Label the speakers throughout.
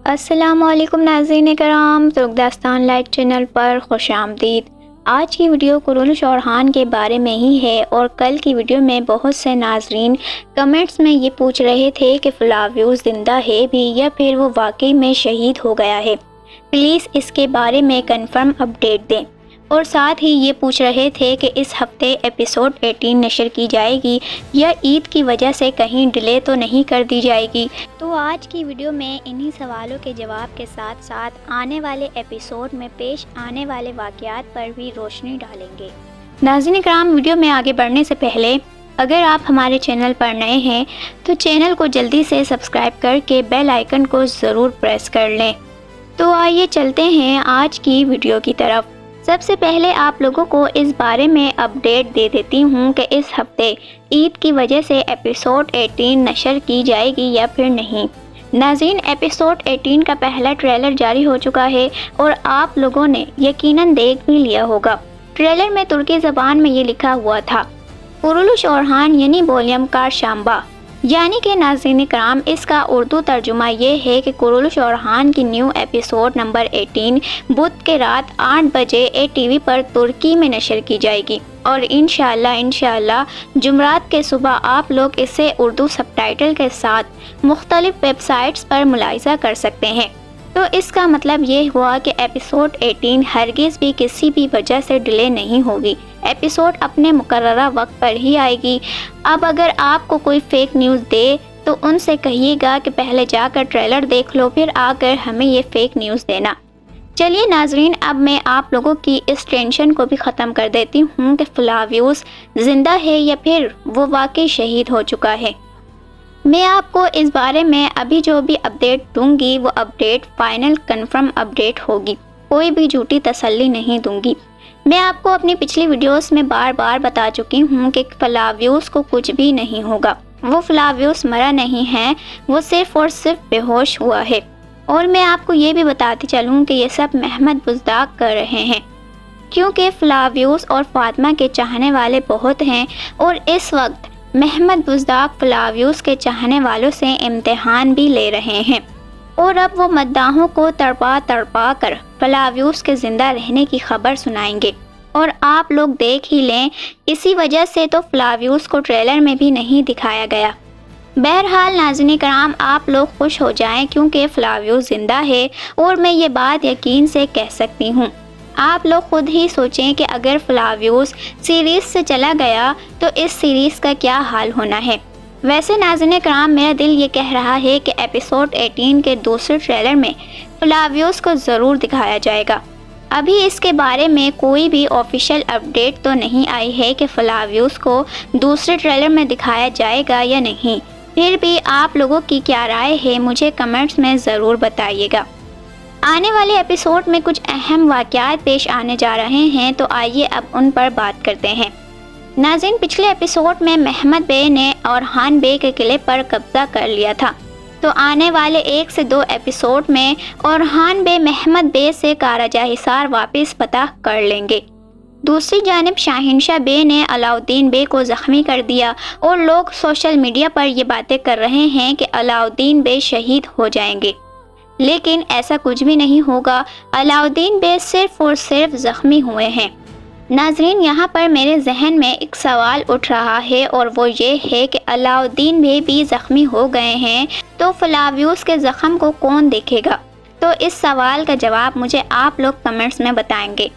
Speaker 1: السلام علیکم ناظرین کرام، ترک داستان لائٹ چینل پر خوش آمدید۔ آج کی ویڈیو قرول چوہان کے بارے میں ہی ہے اور کل کی ویڈیو میں بہت سے ناظرین کمنٹس میں یہ پوچھ رہے تھے کہ فلاویوس زندہ ہے بھی یا پھر وہ واقعی میں شہید ہو گیا ہے۔ پلیز اس کے بارے میں کنفرم اپڈیٹ دیں، اور ساتھ ہی یہ پوچھ رہے تھے کہ اس ہفتے ایپیسوڈ 18 نشر کی جائے گی یا عید کی وجہ سے کہیں ڈیلے تو نہیں کر دی جائے گی۔ تو آج کی ویڈیو میں انہی سوالوں کے جواب کے ساتھ ساتھ آنے والے ایپیسوڈ میں پیش آنے والے واقعات پر بھی روشنی ڈالیں گے۔ ناظرین کرام، ویڈیو میں آگے بڑھنے سے پہلے اگر آپ ہمارے چینل پر نئے ہیں تو چینل کو جلدی سے سبسکرائب کر کے بیل آئیکن کو ضرور پریس کر لیں۔ تو آئیے چلتے ہیں آج کی ویڈیو کی طرف۔ سب سے پہلے آپ لوگوں کو اس بارے میں اپڈیٹ دے دیتی ہوں کہ اس ہفتے عید کی وجہ سے ایپیسوڈ 18 نشر کی جائے گی یا پھر نہیں۔ ناظرین، ایپیسوڈ 18 کا پہلا ٹریلر جاری ہو چکا ہے اور آپ لوگوں نے یقیناً دیکھ بھی لیا ہوگا۔ ٹریلر میں ترکی زبان میں یہ لکھا ہوا تھا، قرول چوہان یعنی بولیم کارشامبا، یعنی کہ ناظرین کرام اس کا اردو ترجمہ یہ ہے کہ قرول چوہان کی نیو ایپیسوڈ نمبر 18 بدھ کے رات 8 بجے ATV پر ترکی میں نشر کی جائے گی، اور انشاءاللہ جمعرات کے صبح آپ لوگ اسے اردو سب ٹائٹل کے ساتھ مختلف ویب سائٹس پر ملاحظہ کر سکتے ہیں۔ تو اس کا مطلب یہ ہوا کہ ایپیسوڈ 18 ہرگز بھی کسی بھی وجہ سے ڈیلے نہیں ہوگی، ایپیسوڈ اپنے مقررہ وقت پر ہی آئے گی۔ اب اگر آپ کو کوئی فیک نیوز دے تو ان سے کہیے گا کہ پہلے جا کر ٹریلر دیکھ لو، پھر آ کر ہمیں یہ فیک نیوز دینا۔ چلیے ناظرین، اب میں آپ لوگوں کی اس ٹینشن کو بھی ختم کر دیتی ہوں کہ فلاویوس زندہ ہے یا پھر وہ واقعی شہید ہو چکا ہے۔ میں آپ کو اس بارے میں ابھی جو بھی اپڈیٹ دوں گی وہ اپڈیٹ فائنل کنفرم اپڈیٹ ہوگی، کوئی بھی جھوٹی تسلی نہیں دوں گی۔ میں آپ کو اپنی پچھلی ویڈیوز میں بار بار بتا چکی ہوں کہ فلاویوس کو کچھ بھی نہیں ہوگا، وہ فلاویوس مرا نہیں ہے، وہ صرف اور صرف بے ہوش ہوا ہے۔ اور میں آپ کو یہ بھی بتاتی چلوں کہ یہ سب محمد بزداق کر رہے ہیں، کیونکہ فلاویوس اور فاطمہ کے چاہنے والے بہت ہیں، اور اس وقت محمد بزداق فلاویوس کے چاہنے والوں سے امتحان بھی لے رہے ہیں، اور اب وہ مداحوں کو تڑپا کر فلاویوس کے زندہ رہنے کی خبر سنائیں گے، اور آپ لوگ دیکھ ہی لیں اسی وجہ سے تو فلاویوس کو ٹریلر میں بھی نہیں دکھایا گیا۔ بہرحال ناظرین کرام، آپ لوگ خوش ہو جائیں کیونکہ فلاویوس زندہ ہے، اور میں یہ بات یقین سے کہہ سکتی ہوں۔ آپ لوگ خود ہی سوچیں کہ اگر فلاویوس سیریز سے چلا گیا تو اس سیریز کا کیا حال ہونا ہے۔ ویسے ناظرین کرام، میرا دل یہ کہہ رہا ہے کہ ایپیسوڈ 18 کے دوسرے ٹریلر میں فلاویوس کو ضرور دکھایا جائے گا۔ ابھی اس کے بارے میں کوئی بھی آفیشیل اپڈیٹ تو نہیں آئی ہے کہ فلاویوس کو دوسرے ٹریلر میں دکھایا جائے گا یا نہیں۔ پھر بھی آپ لوگوں کی کیا رائے ہے مجھے کمنٹس میں ضرور بتائیے گا۔ آنے والے ایپیسوڈ میں کچھ اہم واقعات پیش آنے جا رہے ہیں، تو آئیے اب ان پر بات کرتے ہیں۔ ناظرین، پچھلے ایپیسوڈ میں محمد بے نے اورحان بے کے قلعے پر قبضہ کر لیا تھا، تو آنے والے 1 سے 2 ایپیسوڈ میں اورحان بے محمد بے سے کاراجہ حصار واپس فتح کر لیں گے۔ دوسری جانب شاہنشاہ بے نے علاؤالدین بے کو زخمی کر دیا، اور لوگ سوشل میڈیا پر یہ باتیں کر رہے ہیں کہ علاؤالدین بے شہید ہو جائیں گے، لیکن ایسا کچھ بھی نہیں ہوگا، علاؤالدین بے صرف اور صرف زخمی ہوئے ہیں۔ ناظرین، یہاں پر میرے ذہن میں ایک سوال اٹھ رہا ہے، اور وہ یہ ہے کہ علاؤالدین بے بھی زخمی ہو گئے ہیں تو فلاویوس کے زخم کو کون دیکھے گا؟ تو اس سوال کا جواب مجھے آپ لوگ کمنٹس میں بتائیں گے۔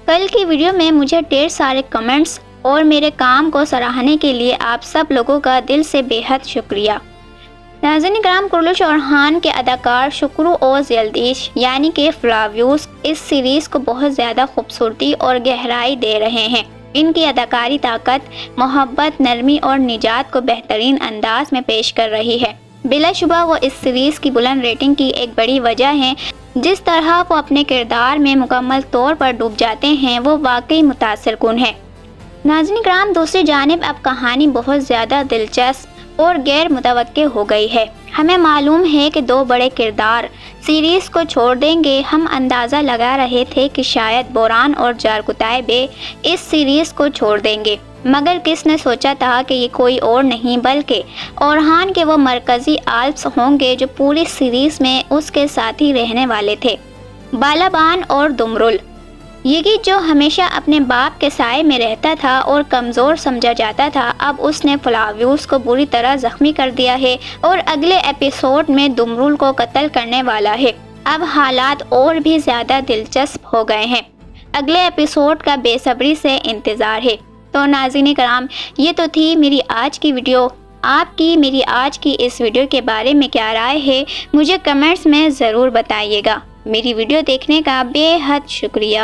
Speaker 1: کل کی ویڈیو میں مجھے ڈھیر سارے کمنٹس اور میرے کام کو سراہنے کے لیے آپ سب لوگوں کا دل سے بے حد شکریہ۔ ناظرین کرام، قرول چوہان کے اداکار شکرو اوز یلدیش یعنی کہ فلاویوس اس سیریز کو بہت زیادہ خوبصورتی اور گہرائی دے رہے ہیں۔ ان کی اداکاری طاقت، محبت، نرمی اور نجات کو بہترین انداز میں پیش کر رہی ہے۔ بلا شبہ وہ اس سیریز کی بلند ریٹنگ کی ایک بڑی وجہ ہے۔ جس طرح وہ اپنے کردار میں مکمل طور پر ڈوب جاتے ہیں وہ واقعی متاثر کن ہے۔ ناظرین کرام، دوسری جانب اب کہانی بہت زیادہ دلچسپ اور غیر متوقع ہو گئی ہے۔ ہمیں معلوم ہے کہ 2 بڑے کردار سیریز کو چھوڑ دیں گے۔ ہم اندازہ لگا رہے تھے کہ شاید بوران اور جارکتائے بے اس سیریز کو چھوڑ دیں گے، مگر کس نے سوچا تھا کہ یہ کوئی اور نہیں بلکہ اورہان کے وہ مرکزی آلپس ہوں گے جو پوری سیریز میں اس کے ساتھ ہی رہنے والے تھے۔ بالابان اور دمرل، یگی جو ہمیشہ اپنے باپ کے سائے میں رہتا تھا اور کمزور سمجھا جاتا تھا، اب اس نے فلاویوس کو بری طرح زخمی کر دیا ہے اور اگلے ایپیسوڈ میں دمرل کو قتل کرنے والا ہے۔ اب حالات اور بھی زیادہ دلچسپ ہو گئے ہیں۔ اگلے ایپیسوڈ کا بے صبری سے انتظار ہے۔ تو ناظرین کرام، یہ تو تھی میری آج کی ویڈیو۔ آپ کی میری آج کی اس ویڈیو کے بارے میں کیا رائے ہے، مجھے کمنٹس میں ضرور بتائیے گا۔ میری ویڈیو دیکھنے کا بے حد شکریہ۔